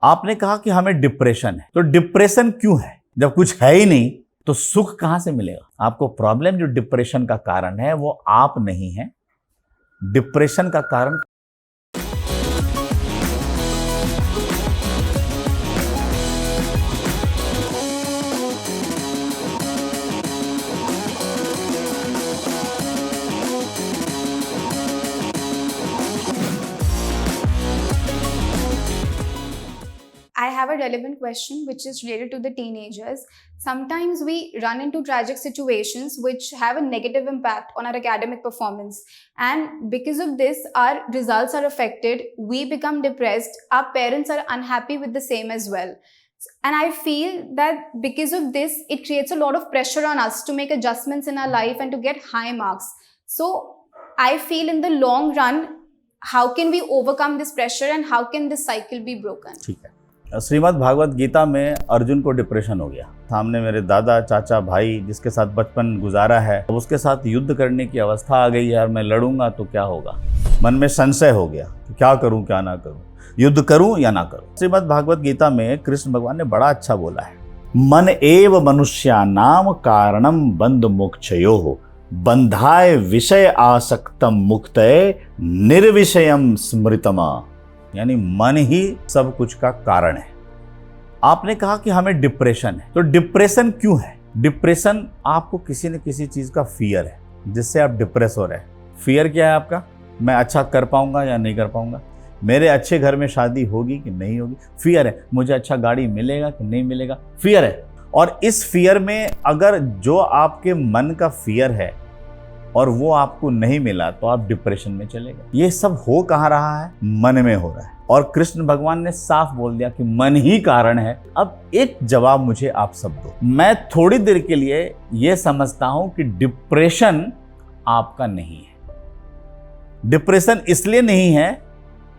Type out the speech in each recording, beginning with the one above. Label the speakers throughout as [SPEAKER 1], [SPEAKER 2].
[SPEAKER 1] आपने कहा कि हमें डिप्रेशन है, तो डिप्रेशन क्यों है? जब कुछ है ही नहीं तो सुख कहां से मिलेगा? आपको प्रॉब्लम जो डिप्रेशन का कारण है वो आप नहीं है, डिप्रेशन का कारण
[SPEAKER 2] I have a relevant question which is related to the teenagers. Sometimes we run into tragic situations which have a negative impact on our academic performance. And because of this, our results are affected. We become depressed. Our parents are unhappy with the same as well. And I feel that because of this, it creates a lot of pressure on us to make adjustments in our life and to get high marks. So I feel in the long run, how can we overcome this pressure and how can this cycle be broken?
[SPEAKER 1] ठीक है। श्रीमद् भागवत गीता में अर्जुन को depression हो गया। सामने मेरे दादा, चाचा, भाई जिसके साथ बचपन गुजारा है, अब उसके साथ युद्ध करने की अवस्था आ गई है और मैं लड़ूंगा तो क्या होगा। मन में संशय हो गया कि क्या करूं क्या ना करूं, युद्ध करूं या ना करूं। श्रीमद् भागवत गीता में कृष्ण भगवान ने बड़ा अच्छा बोला है, मन एव मनुष्यानाम कारणम बंध मोक्षयोः बंधाय विषय आसक्तम मुक्तये निर्विषयम स्मृतमा। यानी मन ही सब कुछ का कारण है। आपने कहा कि हमें डिप्रेशन है, तो डिप्रेशन क्यों है? डिप्रेशन आपको किसी न किसी चीज का फियर है जिससे आप डिप्रेस हो रहे हैं। फियर क्या है आपका? मैं अच्छा कर पाऊंगा या नहीं कर पाऊंगा, मेरे अच्छे घर में शादी होगी कि नहीं होगी, फियर है। मुझे अच्छा गाड़ी मिलेगा कि नहीं मिलेगा, फियर है। और इस फियर में अगर जो आपके मन का फियर है और वो आपको नहीं मिला तो आप डिप्रेशन में चले गए। ये सब हो कहाँ रहा है? मन में हो रहा है। और कृष्ण भगवान ने साफ बोल दिया कि मन ही कारण है। अब एक जवाब मुझे आप सब दो। मैं थोड़ी देर के लिए ये समझता हूं कि डिप्रेशन आपका नहीं है। डिप्रेशन इसलिए नहीं है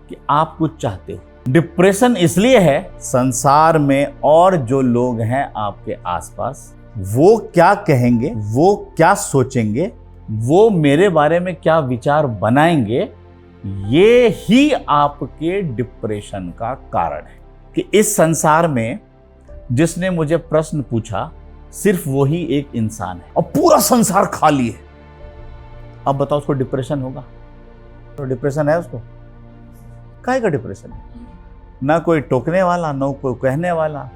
[SPEAKER 1] कि आप कुछ चाहते हो, डिप्रेशन इसलिए है संसार में और जो लोग हैं आपके आसपास वो क्या कहेंगे, वो क्या सोचेंगे, वो मेरे बारे में क्या विचार बनाएंगे, ये ही आपके डिप्रेशन का कारण है। कि इस संसार में जिसने मुझे प्रश्न पूछा सिर्फ वही एक इंसान है और पूरा संसार खाली है। अब बताओ उसको डिप्रेशन होगा? तो डिप्रेशन है उसको? काहे का डिप्रेशन है? ना कोई टोकने वाला, ना कोई कहने वाला,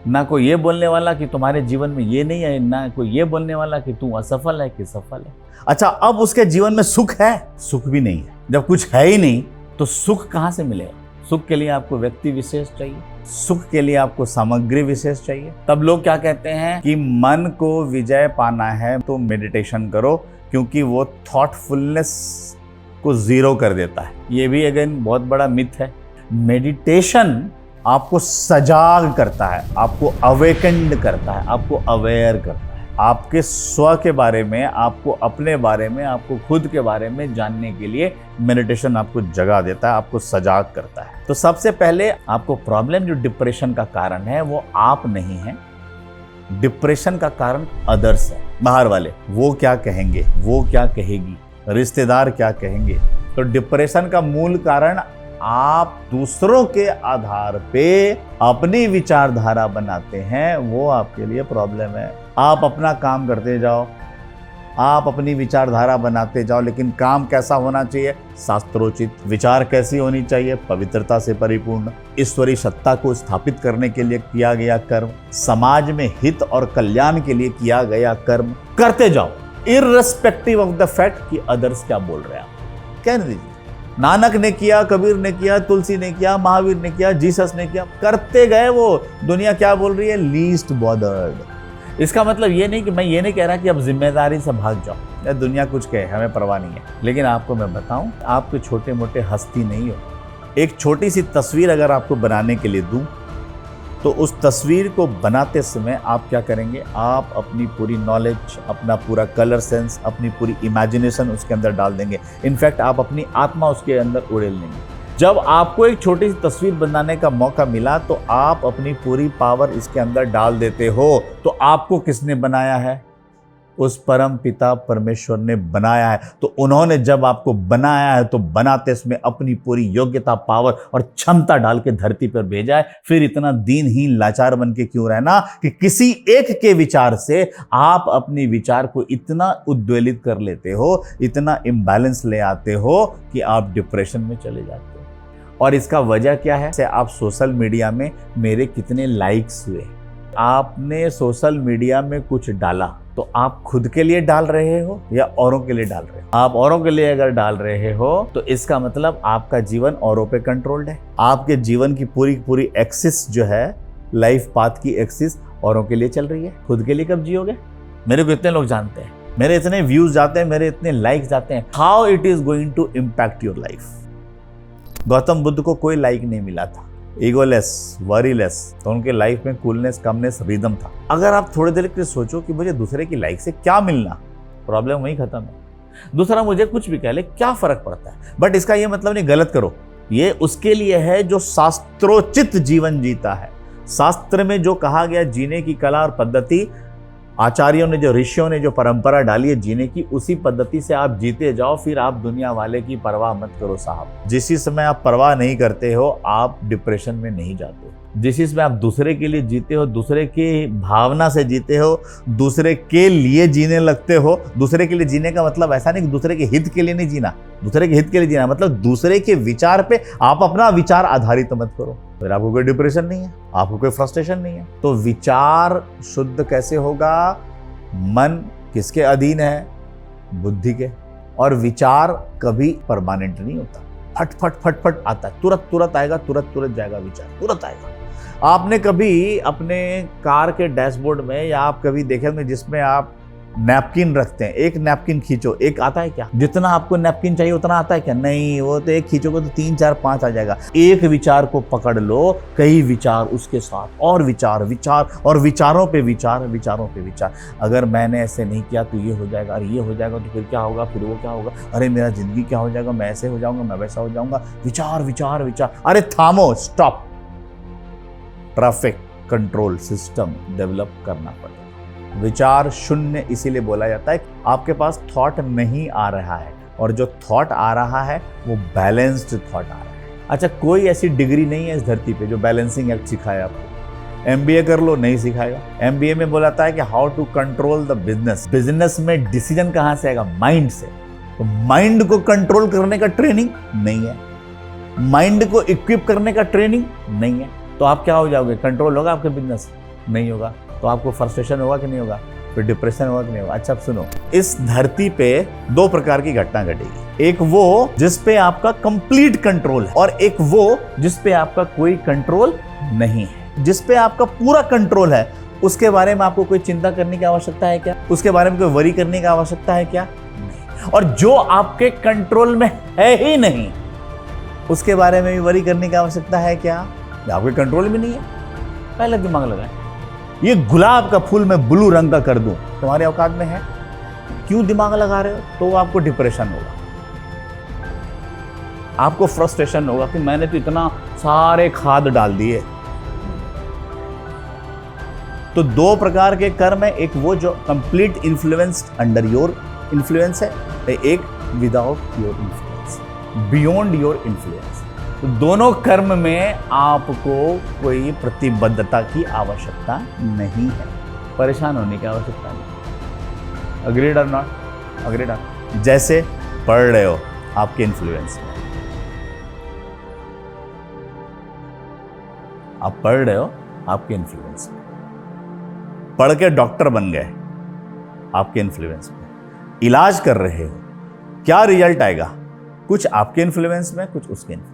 [SPEAKER 1] ना कोई ये बोलने वाला कि तुम्हारे जीवन में ये नहीं है, ना कोई ये बोलने वाला कि तू असफल है कि सफल है। अच्छा, अब उसके जीवन में सुख है? सुख भी नहीं है। जब कुछ है ही नहीं तो सुख कहां से मिलेगा? सुख के लिए आपको व्यक्ति विशेष चाहिए, सुख के लिए आपको सामग्री विशेष चाहिए। तब लोग क्या कहते हैं कि मन को विजय पाना है तो मेडिटेशन करो, क्योंकि वो थॉटफुलनेस को जीरो कर देता है। ये भी अगेन बहुत बड़ा मिथ है। मेडिटेशन आपको सजाग करता है, आपको अवेकेंड करता है, आपको अवेयर करता है, आपके स्व के बारे में, आपको अपने बारे में, आपको खुद के बारे में जानने के लिए मेडिटेशन आपको जगा देता है, आपको सजाग करता है। तो सबसे पहले आपको प्रॉब्लम जो डिप्रेशन का कारण है वो आप नहीं है, डिप्रेशन का कारण अदर्स है, बाहर वाले। वो क्या कहेंगे, वो क्या कहेगी, रिश्तेदार क्या कहेंगे। तो डिप्रेशन का मूल कारण आप दूसरों के आधार पे अपनी विचारधारा बनाते हैं, वो आपके लिए प्रॉब्लम है। आप अपना काम करते जाओ, आप अपनी विचारधारा बनाते जाओ, लेकिन काम कैसा होना चाहिए? शास्त्रोचित। विचार कैसी होनी चाहिए? पवित्रता से परिपूर्ण। ईश्वरी सत्ता को स्थापित करने के लिए किया गया कर्म, समाज में हित और कल्याण के लिए किया गया कर्म करते जाओ, इररिस्पेक्टिव ऑफ द फैक्ट कि अदर्स क्या बोल रहे हैं। आप कहने दीजिए, नानक ने किया, कबीर ने किया, तुलसी ने किया, महावीर ने किया, जीसस ने किया, करते गए। वो दुनिया क्या बोल रही है? Least bothered. इसका मतलब ये नहीं कि मैं ये नहीं कह रहा कि अब जिम्मेदारी से भाग जाओ या दुनिया कुछ कहे, हमें परवाह नहीं है। लेकिन आपको मैं बताऊं, आप कोई छोटे मोटे हस्ती नहीं हो। एक छोटी सी तस्वीर अगर आपको बनाने के लिए दूं तो उस तस्वीर को बनाते समय आप क्या करेंगे? आप अपनी पूरी नॉलेज, अपना पूरा कलर सेंस, अपनी पूरी इमेजिनेशन उसके अंदर डाल देंगे। इनफैक्ट आप अपनी आत्मा उसके अंदर उड़ेल लेंगे। जब आपको एक छोटी सी तस्वीर बनाने का मौका मिला तो आप अपनी पूरी पावर इसके अंदर डाल देते हो। तो आपको किसने बनाया है? उस परम पिता परमेश्वर ने बनाया है। तो उन्होंने जब आपको बनाया है तो बनाते इसमें अपनी पूरी योग्यता, पावर और क्षमता डाल के धरती पर भेजा है। फिर इतना दीनहीन लाचार बन के क्यों रहना कि किसी एक के विचार से आप अपनी विचार को इतना उद्वेलित कर लेते हो, इतना इम्बैलेंस ले आते हो कि आप डिप्रेशन में चले जाते हो। और इसका वजह क्या है? जैसे आप सोशल मीडिया में मेरे कितने लाइक्स हुए, आपने सोशल मीडिया में कुछ डाला तो आप खुद के लिए डाल रहे हो या औरों के लिए डाल रहे हो? आप औरों के लिए अगर डाल रहे हो तो इसका मतलब आपका जीवन औरों पे कंट्रोल्ड है। आपके जीवन की पूरी एक्सिस जो है, लाइफ पाथ की एक्सिस औरों के लिए चल रही है। खुद के लिए कब जियोगे? मेरे को इतने लोग जानते हैं, मेरे इतने व्यूज जाते हैं, मेरे इतने लाइक्स जाते हैं। How it is going to impact your life? Gautam Buddha को कोई लाइक नहीं मिला था, ईगोलेस, वरीलेस, तो उनके लाइफ में कूलनेस, कमनेस, रिदम था। अगर आप थोड़ी देर के लिए सोचो कि मुझे दूसरे की लाइक से क्या मिलना, प्रॉब्लम वहीं खत्म है। दूसरा मुझे कुछ भी कह ले, क्या फर्क पड़ता है? बट इसका ये मतलब नहीं गलत करो, ये उसके लिए है जो शास्त्रोचित जीवन जीता है। शास्त्र में जो कहा गया जीने की कला और पद्धति, आचार्यों ने, जो ऋषियों ने जो परंपरा डाली है जीने की, उसी पद्धति से आप जीते जाओ। फिर आप दुनिया वाले की परवाह मत करो साहब। जिस समय आप परवाह नहीं करते हो, आप डिप्रेशन में नहीं जाते। जिस में आप दूसरे के लिए जीते हो, दूसरे की भावना से जीते हो, दूसरे के लिए जीने लगते हो। दूसरे के लिए जीने का मतलब ऐसा नहीं कि दूसरे के हित के लिए नहीं जीना, दूसरे के हित के लिए जीना मतलब दूसरे के विचार पे आप अपना विचार आधारित मत करो। फिर आपको कोई डिप्रेशन नहीं है, आपको कोई फ्रस्ट्रेशन नहीं है। तो विचार शुद्ध कैसे होगा? मन किसके अधीन है? बुद्धि के। और विचार कभी परमानेंट नहीं होता, फट फट फट फट आता है, तुरंत तुरंत आएगा, तुरंत तुरंत जाएगा विचार, तुरंत आएगा। आपने कभी अपने कार के डैशबोर्ड में या आप कभी देखे होंगे जिसमें आप नैपकिन रखते हैं, एक नैपकिन खींचो, एक आता है क्या? जितना आपको नैपकिन चाहिए उतना आता है क्या? नहीं, वो तो एक खींचोगे तो 3 4 5 आ जाएगा। एक विचार को पकड़ लो, कई विचार उसके साथ, और विचार विचार और विचारों पे विचार, विचारों पे विचार। अगर मैंने ऐसे नहीं किया तो ये हो जाएगा, अरे ये हो जाएगा तो फिर क्या होगा, फिर वो क्या होगा, अरे मेरा जिंदगी क्या हो जाएगा, मैं ऐसे हो जाऊंगा, मैं वैसा हो जाऊंगा। विचार विचार विचार। अरे थामो, stop. Traffic control system develop करना पड़ेगा। विचार शून्य इसीलिए बोला जाता है, आपके पास थॉट नहीं आ रहा है, और जो थॉट आ रहा है वो बैलेंस्ड थॉट आ रहा है। अच्छा, कोई ऐसी डिग्री नहीं है इस धरती पे जो बैलेंसिंग एक्ट सिखाए आपको। एमबीए कर लो, नहीं सिखाएगा। एमबीए में बोला जाता है कि how to control the business. Business में डिसीजन कहाँ से आएगा? माइंड से। तो माइंड को कंट्रोल करने का ट्रेनिंग नहीं है, माइंड को इक्विप करने का ट्रेनिंग नहीं है। तो आप क्या हो जाओगे? कंट्रोल होगा आपके बिजनेस? नहीं होगा। तो आपको फ्रस्ट्रेशन होगा कि नहीं होगा? फिर डिप्रेशन होगा कि नहीं होगा? अच्छा, अब सुनो, इस धरती पे 2 प्रकार की घटना घटेगी। एक वो जिस पे आपका कंप्लीट कंट्रोल है, और एक वो जिस पे आपका कोई कंट्रोल नहीं है। जिस पे आपका पूरा कंट्रोल है उसके बारे में आपको कोई चिंता करने की आवश्यकता है क्या? उसके बारे में कोई वरी करने की आवश्यकता है क्या? नहीं। और जो आपके कंट्रोल में है ही नहीं, उसके बारे में भी वरी करने की आवश्यकता है क्या? आपके कंट्रोल में नहीं है। पहले दिमाग लगाए, ये गुलाब का फूल मैं ब्लू रंग का कर दूं, तुम्हारे औकात में है? क्यों दिमाग लगा रहे हो? तो आपको डिप्रेशन होगा, आपको फ्रस्ट्रेशन होगा कि मैंने तो इतना सारे खाद डाल दिए। तो 2 प्रकार के कर्म है, एक वो जो complete influenced under your influence है, एक without your influence, beyond your influence. तो दोनों कर्म में आपको कोई प्रतिबद्धता की आवश्यकता नहीं है, परेशान होने की आवश्यकता नहीं। अग्रीड और नॉट? अग्रीड। जैसे पढ़ रहे हो आपके इन्फ्लुएंस में, आप पढ़ रहे हो आपके इन्फ्लुएंस में, पढ़ के डॉक्टर बन गए आपके इन्फ्लुएंस में, इलाज कर रहे हो, क्या रिजल्ट आएगा? कुछ आपके इन्फ्लुएंस में, कुछ उसके इन्फ्लुएंस।